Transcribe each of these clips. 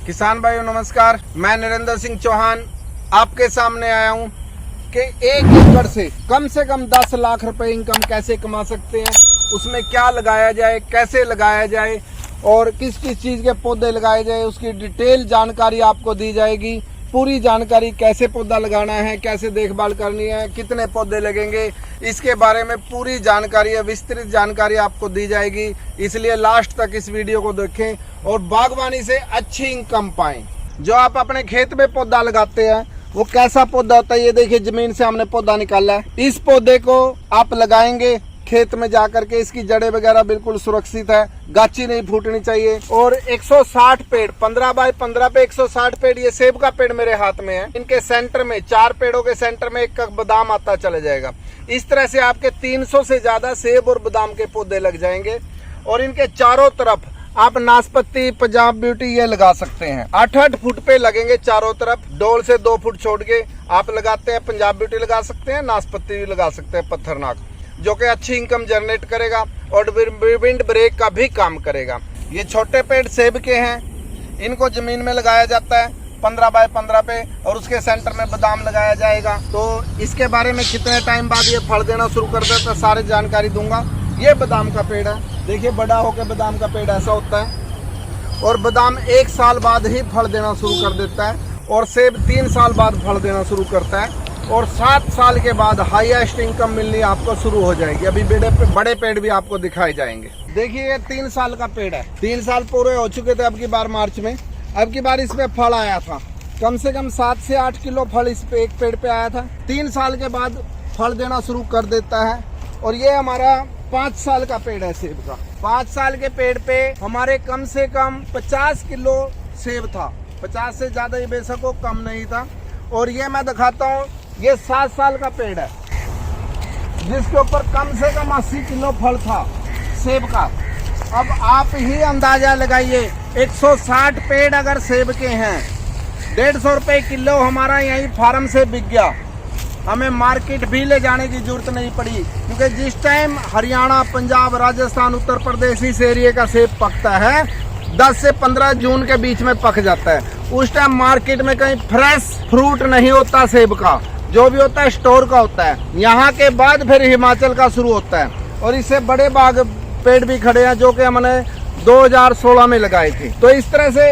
किसान भाइयों नमस्कार, मैं नरेंद्र सिंह चौहान आपके सामने आया हूं कि 1 एकड़ से कम 10 लाख रुपए इनकम कैसे कमा सकते हैं, उसमें क्या लगाया जाए, कैसे लगाया जाए और किस किस चीज़ के पौधे लगाए जाए, उसकी डिटेल जानकारी आपको दी जाएगी। पूरी जानकारी, कैसे पौधा लगाना है, कैसे देखभाल करनी है, कितने पौधे लगेंगे, इसके बारे में पूरी जानकारी है, विस्तृत जानकारी आपको दी जाएगी। इसलिए लास्ट तक इस वीडियो को देखें और बागवानी से अच्छी इनकम पाएं। जो आप अपने खेत में पौधा लगाते हैं वो कैसा पौधा होता है, ये देखिए जमीन से हमने पौधा निकाला है। इस पौधे को आप लगाएंगे खेत में जाकर के, इसकी जड़ें वगैरह बिल्कुल सुरक्षित है, गाची नहीं फूटनी चाहिए। और 160 पेड़ 15 बाय 15 पे 160 पेड़, ये सेब का पेड़ मेरे हाथ में है। इनके सेंटर में 4 पेड़ों के सेंटर में एक बादाम आता चला जाएगा। इस तरह से आपके 300 से ज्यादा सेब और बादाम के पौधे लग जाएंगे। और इनके चारों तरफ आप नाशपाती, पंजाब ब्यूटी ये लगा सकते हैं। 8-8 फुट पे लगेंगे चारों तरफ, डोल से 2 फुट छोड़ के आप लगाते हैं। पंजाब ब्यूटी लगा सकते हैं, नाशपाती भी लगा सकते हैं, पत्थरनाक, जो कि अच्छी इनकम जनरेट करेगा और विंड ब्रेक का भी काम करेगा। ये छोटे पेड़ सेब के हैं, इनको जमीन में लगाया जाता है 15 बाय 15 पे, और उसके सेंटर में बादाम लगाया जाएगा। तो इसके बारे में कितने टाइम बाद ये फल देना शुरू कर देता है, सारी जानकारी दूंगा। ये बादाम का पेड़ है, देखिए बड़ा होकर बादाम का पेड़ ऐसा होता है। और बादाम 1 साल बाद ही फल देना शुरू कर देता है, और सेब 3 साल बाद फल देना शुरू करता है, और 7 साल के बाद हाईएस्ट इनकम मिलनी आपको शुरू हो जाएगी। अभी बड़े पेड़ भी आपको दिखाए जाएंगे। देखिए ये 3 साल का पेड़ है, 3 साल पूरे हो चुके थे अब की बार मार्च में। अब की बार इसमें फल आया था, कम से कम 7 से 8 किलो फल इस पे एक पेड़ पे आया था। 3 साल के बाद फल देना शुरू कर देता है। और ये हमारा 5 साल का पेड़ है सेब का। 5 साल के पेड़ पे हमारे कम से कम 50 किलो सेब था, 50 से ज्यादा ये बेशक हो, कम नहीं था। और ये मैं दिखाता हूँ, ये 7 साल का पेड़ है जिसके ऊपर कम से कम 80 किलो फल था सेब का। अब आप ही अंदाजा लगाइए, 160 पेड़ अगर सेब के हैं, 150 रुपए किलो हमारा यही फार्म से बिक गया। हमें मार्केट भी ले जाने की जरूरत नहीं पड़ी, क्योंकि जिस टाइम हरियाणा, पंजाब, राजस्थान, उत्तर प्रदेश इस एरिया का सेब पकता है 10 से 15 जून के बीच में पक जाता है। उस टाइम मार्केट में कहीं फ्रेश फ्रूट नहीं होता सेब का, जो भी होता है स्टोर का होता है। यहाँ के बाद फिर हिमाचल का शुरू होता है। और इससे बड़े बाग पेड़ भी खड़े हैं जो कि हमने 2016 में लगाए थे। तो इस तरह से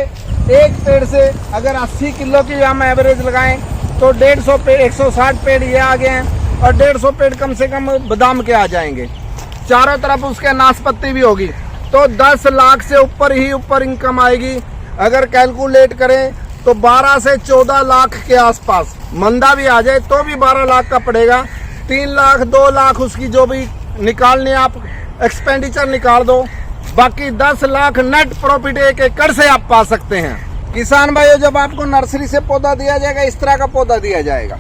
एक पेड़ से अगर 80 किलो की हम एवरेज लगाएं तो 150 पेड़, 160 पेड़ ये आ गए हैं, और 150 पेड़ कम से कम बादाम के आ जाएंगे। चारों तरफ उसके नाशपाती भी होगी, तो 10 लाख से ऊपर ही ऊपर इनकम आएगी। अगर कैलकुलेट करें तो 12 से 14 लाख के आसपास, मंदा भी आ जाए तो भी 12 लाख का पड़ेगा। 3 लाख 2 लाख उसकी जो भी निकालने आप एक्सपेंडिचर निकाल दो, बाकी 10 लाख नेट प्रॉफिट 1 एकड़ से आप पा सकते हैं। किसान भाइयों, जब आपको नर्सरी से पौधा दिया जाएगा, इस तरह का पौधा दिया जाएगा।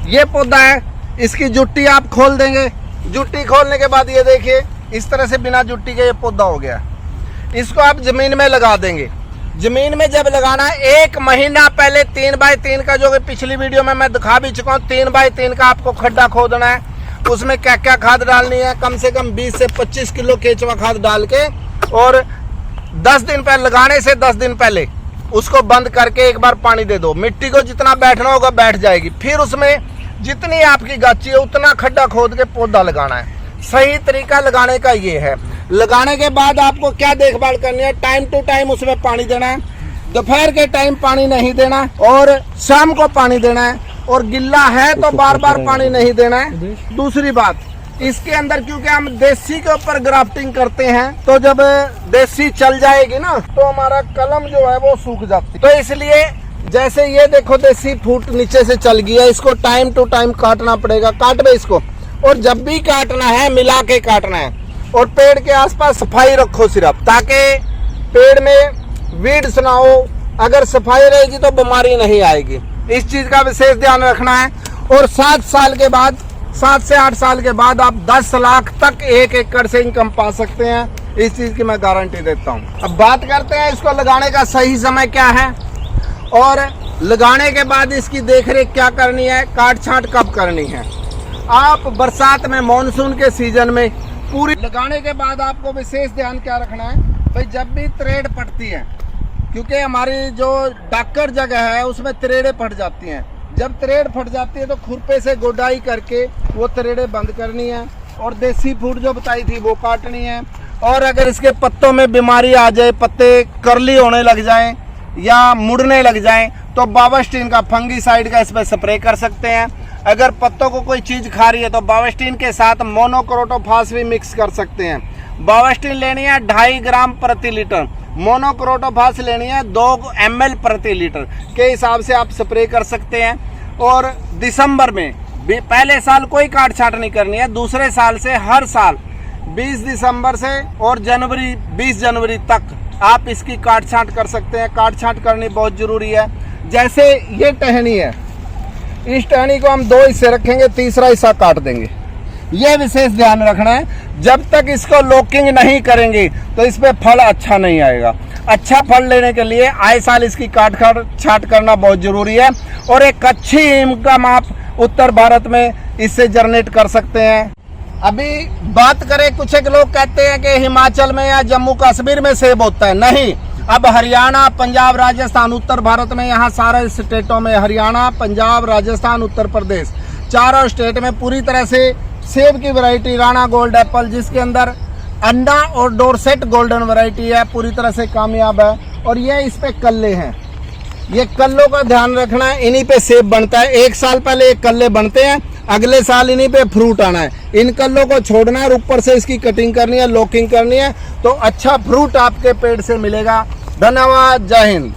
ये पौधा है, इसकी जुट्टी आप खोल देंगे। जुट्टी खोलने के बाद ये देखिए इस तरह से बिना जुट्टी के ये पौधा हो गया। इसको आप जमीन में लगा देंगे। जमीन में जब लगाना है, 1 महीना पहले 3 बाय 3 का, जो कि पिछली वीडियो में मैं दिखा भी चुका हूँ, 3 बाय 3 का आपको खड्डा खोदना है। उसमें क्या क्या खाद डालनी है, कम से कम 20 से 25 किलो केचुआ खाद डाल के, और 10 दिन पहले, लगाने से 10 दिन पहले उसको बंद करके एक बार पानी दे दो। मिट्टी को जितना बैठना होगा बैठ जाएगी। फिर उसमें जितनी आपकी गाची है उतना खड्डा खोद के पौधा लगाना है। सही तरीका लगाने का ये है। लगाने के बाद आपको क्या देखभाल करनी है, टाइम टू टाइम उसमें पानी देना है। दोपहर के टाइम पानी नहीं देना, और शाम को पानी देना है। और गिल्ला है तो बार बार पानी नहीं देना है। दूसरी बात, इसके अंदर क्योंकि हम देसी के ऊपर ग्राफ्टिंग करते हैं, तो जब देसी चल जाएगी ना तो हमारा कलम जो है वो सूख जाती है। तो इसलिए जैसे ये देखो देसी फूट नीचे से चल गया, इसको टाइम टू टाइम काटना पड़ेगा। काट दे इसको, और जब भी काटना है मिला के काटना है। और पेड़ के आसपास सफाई रखो सिर्फ, ताकि पेड़ में वीड्स ना हो। अगर सफाई रहेगी तो बीमारी नहीं आएगी। इस चीज का विशेष ध्यान रखना है। और 7 साल के बाद, 7 से 8 साल के बाद आप 10 लाख तक 1 एकड़ से इनकम पा सकते हैं। इस चीज की मैं गारंटी देता हूँ। अब बात करते हैं इसको लगाने का सही समय क्या है, और लगाने के बाद इसकी देखरेख क्या करनी है, काट छांट कब करनी है। आप बरसात में, मानसून के सीजन में पूरी लगाने के बाद आपको विशेष ध्यान क्या रखना है भाई, जब भी त्रेड़ पड़ती है क्योंकि हमारी जो डाकर जगह है उसमें तरेड़े फट जाती हैं। जब तरेड़ फट जाती है तो खुरपे से गोडाई करके वो तरेड़े बंद करनी है और देसी फूड जो बताई थी वो काटनी है। और अगर इसके पत्तों में बीमारी आ जाए, पत्ते करली होने लग जाएं या मुड़ने लग जाएं, तो बावास्टीन का फंगीसाइड का इस पर स्प्रे कर सकते हैं। अगर पत्तों को कोई चीज़ खा रही है तो बावास्टीन के साथ मोनोक्रोटोफास भी मिक्स कर सकते हैं। बावास्टीन लेनी है 2.5 ग्राम प्रति लीटर, मोनोक्रोटोफास लेनी है 2 ml प्रति लीटर के हिसाब से आप स्प्रे कर सकते हैं। और दिसंबर में पहले साल कोई काट छांट नहीं करनी है, दूसरे साल से हर साल 20 दिसंबर से और 20 जनवरी तक आप इसकी काट छांट कर सकते हैं। काट छांट करनी बहुत ज़रूरी है। जैसे ये टहनी है, इस टहनी को हम 2 हिस्से रखेंगे, तीसरा हिस्सा काट देंगे। यह विशेष ध्यान रखना है, जब तक इसको लॉकिंग नहीं करेंगे तो इस पे फल अच्छा नहीं आएगा। अच्छा फल लेने के लिए आए साल इसकी काट छांट करना बहुत ज़रूरी है। और एक अच्छी इनकम आप उत्तर भारत में इससे जनरेट कर सकते हैं। अभी बात करें, कुछ एक लोग कहते हैं कि हिमाचल में या जम्मू कश्मीर में सेब होता है। नहीं, अब हरियाणा, पंजाब, राजस्थान, उत्तर भारत में, यहाँ सारे स्टेटों में, हरियाणा, पंजाब, राजस्थान, उत्तर प्रदेश, चारों स्टेट में पूरी तरह से सेब की वैरायटी राणा गोल्ड एप्पल, जिसके अंदर अंडा और डोरसेट गोल्डन वैरायटी है, पूरी तरह से कामयाब है। और ये इस पे कल्ले हैं, ये कल्लों का ध्यान रखना है, इन्हीं पे सेब बनता है। 1 साल पहले ये कल्ले बनते हैं, अगले साल इन्हीं पे फ्रूट आना है। इन कल्लों को छोड़ना है और ऊपर से इसकी कटिंग करनी है, लॉकिंग करनी है, तो अच्छा फ्रूट आपके पेड़ से मिलेगा। धन्यवाद, जय हिंद।